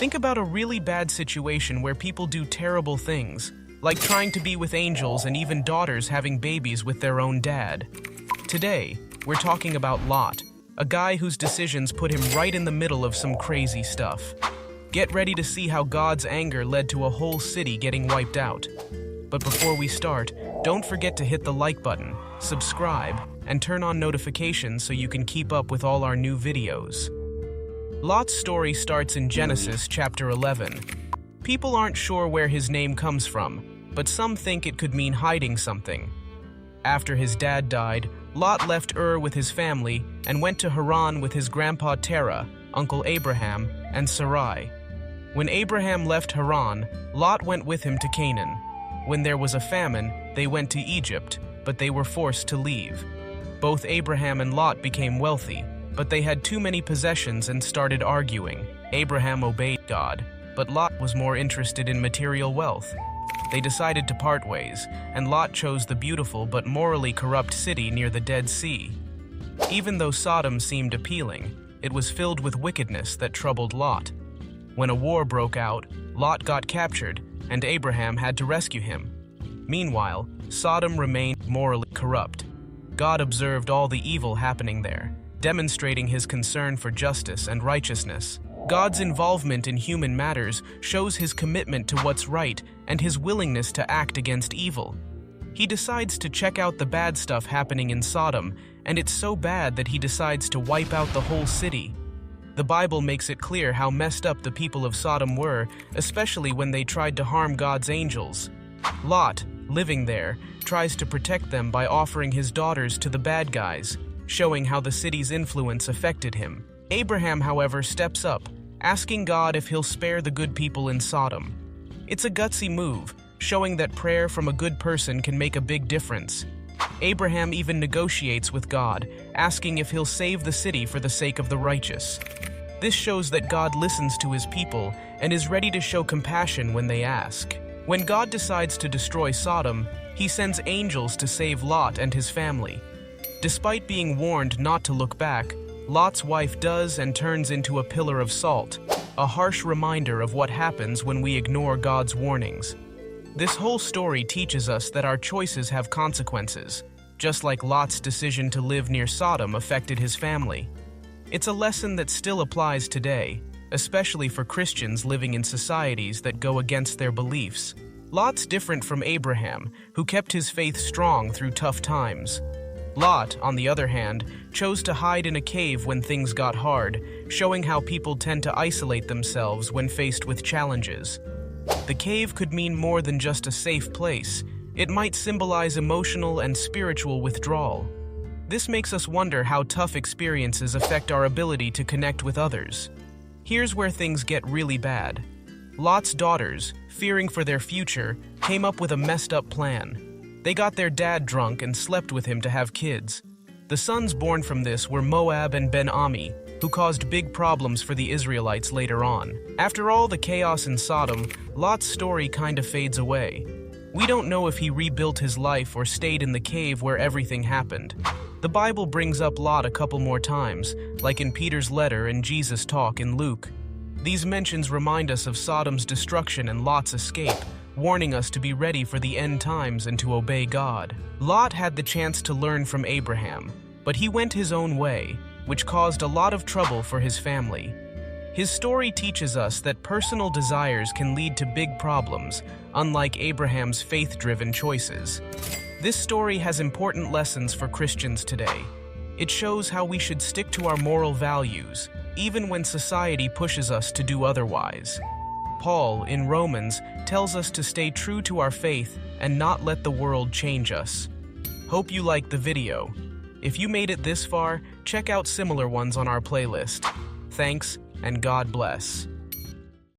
Think about a really bad situation where people do terrible things, like trying to be with angels and even daughters having babies with their own dad. Today, we're talking about Lot, a guy whose decisions put him right in the middle of some crazy stuff. Get ready to see how God's anger led to a whole city getting wiped out. But before we start, don't forget to hit the like button, subscribe, and turn on notifications so you can keep up with all our new videos. Lot's story starts in Genesis chapter 11. People aren't sure where his name comes from, but some think it could mean hiding something. After his dad died, Lot left Ur with his family and went to Haran with his grandpa Terah, Uncle Abraham, and Sarai. When Abraham left Haran, Lot went with him to Canaan. When there was a famine, they went to Egypt, but they were forced to leave. Both Abraham and Lot became wealthy, but they had too many possessions and started arguing. Abraham obeyed God, but Lot was more interested in material wealth. They decided to part ways, and Lot chose the beautiful but morally corrupt city near the Dead Sea. Even though Sodom seemed appealing, it was filled with wickedness that troubled Lot. When a war broke out, Lot got captured, and Abraham had to rescue him. Meanwhile, Sodom remained morally corrupt. God observed all the evil happening there, demonstrating his concern for justice and righteousness. God's involvement in human matters shows his commitment to what's right and his willingness to act against evil. He decides to check out the bad stuff happening in Sodom, and it's so bad that he decides to wipe out the whole city. The Bible makes it clear how messed up the people of Sodom were, especially when they tried to harm God's angels. Lot, living there, tries to protect them by offering his daughters to the bad guys, showing how the city's influence affected him. Abraham, however, steps up, asking God if he'll spare the good people in Sodom. It's a gutsy move, showing that prayer from a good person can make a big difference. Abraham even negotiates with God, asking if he'll save the city for the sake of the righteous. This shows that God listens to his people and is ready to show compassion when they ask. When God decides to destroy Sodom, he sends angels to save Lot and his family. Despite being warned not to look back, Lot's wife does and turns into a pillar of salt, a harsh reminder of what happens when we ignore God's warnings. This whole story teaches us that our choices have consequences, just like Lot's decision to live near Sodom affected his family. It's a lesson that still applies today, especially for Christians living in societies that go against their beliefs. Lot's different from Abraham, who kept his faith strong through tough times. Lot, on the other hand, chose to hide in a cave when things got hard, showing how people tend to isolate themselves when faced with challenges. The cave could mean more than just a safe place. It might symbolize emotional and spiritual withdrawal. This makes us wonder how tough experiences affect our ability to connect with others. Here's where things get really bad. Lot's daughters, fearing for their future, came up with a messed up plan. They got their dad drunk and slept with him to have kids. The sons born from this were Moab and Ben-Ami, who caused big problems for the Israelites later on. After all the chaos in Sodom, Lot's story kind of fades away. We don't know if he rebuilt his life or stayed in the cave where everything happened. The Bible brings up Lot a couple more times, like in Peter's letter and Jesus' talk in Luke. These mentions remind us of Sodom's destruction and Lot's escape, warning us to be ready for the end times and to obey God. Lot had the chance to learn from Abraham, but he went his own way, which caused a lot of trouble for his family. His story teaches us that personal desires can lead to big problems, unlike Abraham's faith-driven choices. This story has important lessons for Christians today. It shows how we should stick to our moral values, even when society pushes us to do otherwise. Paul, in Romans, tells us to stay true to our faith and not let the world change us. Hope you liked the video. If you made it this far, check out similar ones on our playlist. Thanks, and God bless.